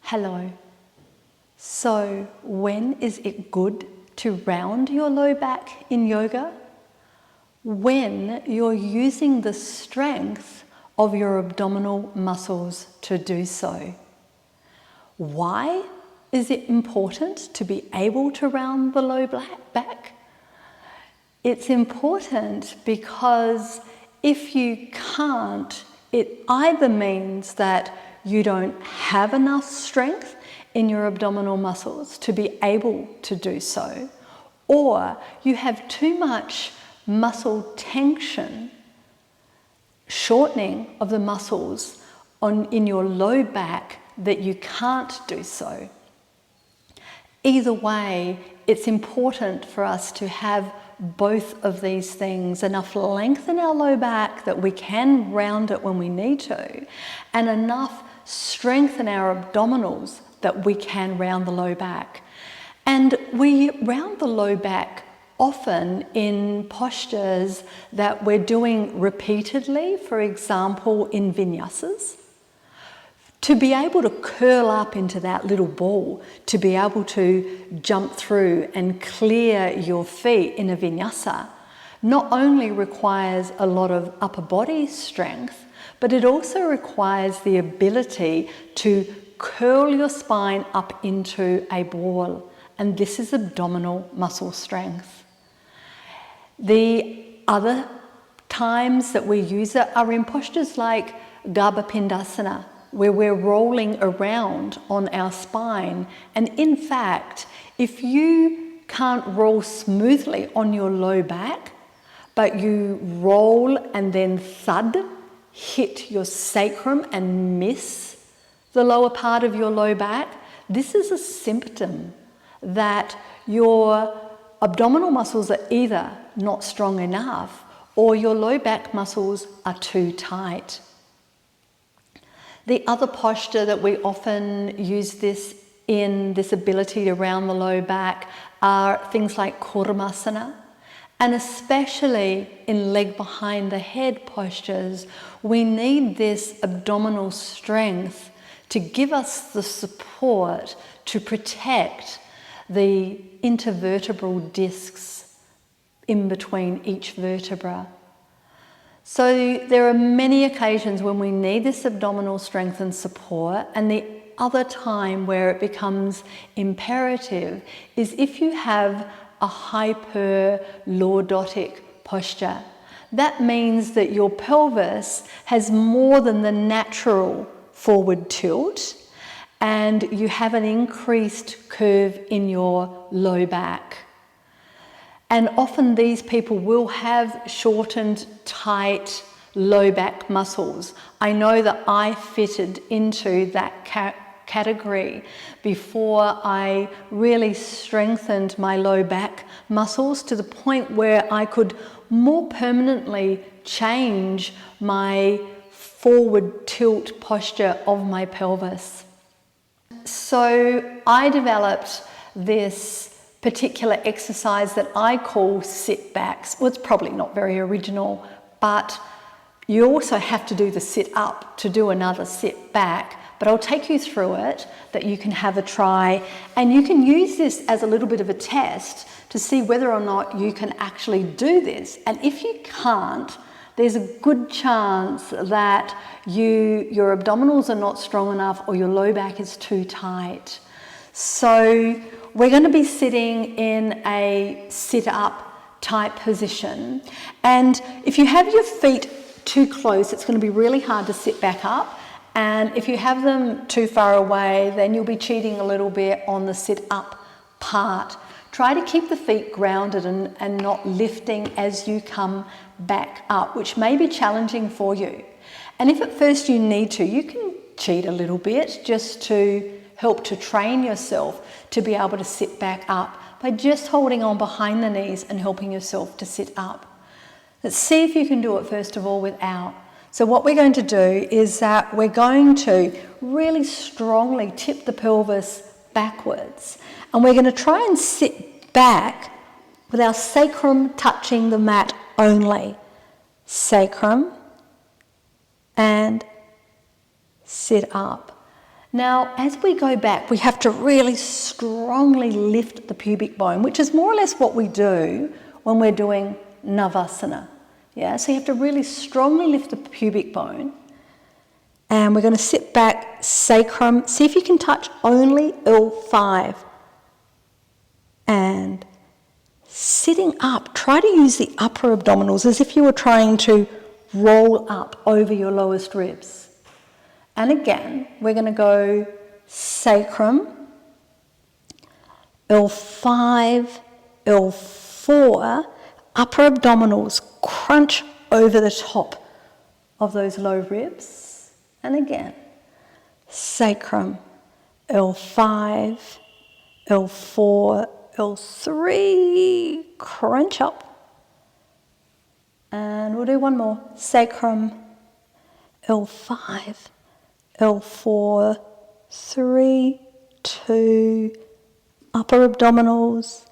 Hello. So when is it good to round your low back in yoga? When you're using the strength of your abdominal muscles to do so. Why is it important to be able to round the low back? It's important because if you can't, it either means that you don't have enough strength in your abdominal muscles to be able to do so, or you have too much muscle tension, shortening of the muscles in your low back that you can't do so. Either way, it's important for us to have both of these things, enough length in our low back that we can round it when we need to, and enough strength in our abdominals that we can round the low back. And we round the low back often in postures that we're doing repeatedly, for example, in Vinyasas. To be able to curl up into that little ball, to be able to jump through and clear your feet in a Vinyasa, not only requires a lot of upper body strength, but it also requires the ability to curl your spine up into a ball. And this is abdominal muscle strength. The other times that we use it are in postures like Gharba Pindāsana, where we're rolling around on our spine. And in fact, if you can't roll smoothly on your low back, but you roll and then thud, hit your sacrum and miss the lower part of your low back, this is a symptom that your abdominal muscles are either not strong enough or your low back muscles are too tight. The other posture that we often use this in, this ability to round the low back, are things like Kurmāsana. And especially in leg behind the head postures, we need this abdominal strength to give us the support to protect the intervertebral discs in between each vertebra. So there are many occasions when we need this abdominal strength and support, and the other time where it becomes imperative is if you have a hyperlordotic posture. That means that your pelvis has more than the natural forward tilt, and you have an increased curve in your low back. And often these people will have shortened, tight low back muscles. I know that I fitted into that category before I really strengthened my low back muscles to the point where I could more permanently change my forward tilt posture of my pelvis. So I developed this particular exercise that I call sit backs. Well, it's probably not very original, but you also have to do the sit up to do another sit back. But I'll take you through it that you can have a try, and you can use this as a little bit of a test to see whether or not you can actually do this. And if you can't, there's a good chance that your abdominals are not strong enough or your low back is too tight. So we're going to be sitting in a sit-up type position. And if you have your feet too close, it's going to be really hard to sit back up. And if you have them too far away, then you'll be cheating a little bit on the sit-up part. Try to keep the feet grounded and not lifting as you come back up, which may be challenging for you. And if at first you need to, you can cheat a little bit just to help to train yourself to be able to sit back up by just holding on behind the knees and helping yourself to sit up. Let's see if you can do it first of all without. So what we're going to do is that we're going to really strongly tip the pelvis backwards, and we're going to try and sit back with our sacrum touching the mat only. Sacrum and sit up. Now, as we go back, we have to really strongly lift the pubic bone, which is more or less what we do when we're doing Navasana. Yeah, so you have to really strongly lift the pubic bone. And we're going to sit back, sacrum. See if you can touch only L5. And sitting up, try to use the upper abdominals as if you were trying to roll up over your lowest ribs. And again, we're going to go sacrum, L5, L4, upper abdominals, crunch over the top of those low ribs. And again, sacrum, L5, L4, L3, crunch up. And we'll do one more, sacrum, L5, L4, 3, 2, upper abdominals.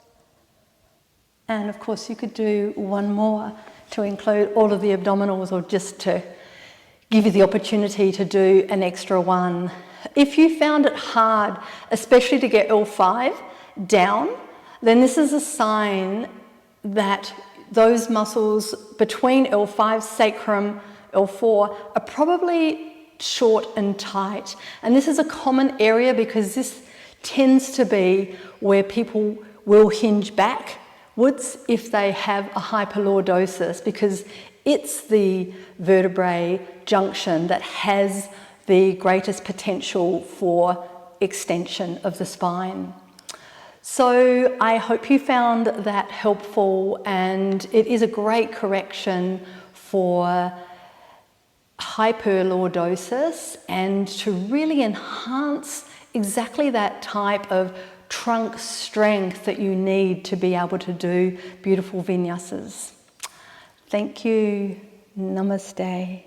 And of course you could do one more to include all of the abdominals, or just to give you the opportunity to do an extra one. If you found it hard, especially to get L5 down, then this is a sign that those muscles between L5, sacrum, L4 are probably short and tight. And this is a common area because this tends to be where people will hinge backwards if they have a hyperlordosis, because it's the vertebrae junction that has the greatest potential for extension of the spine. So I hope you found that helpful, and it is a great correction for hyperlordosis and to really enhance exactly that type of trunk strength that you need to be able to do beautiful vinyasas. Thank you. Namaste.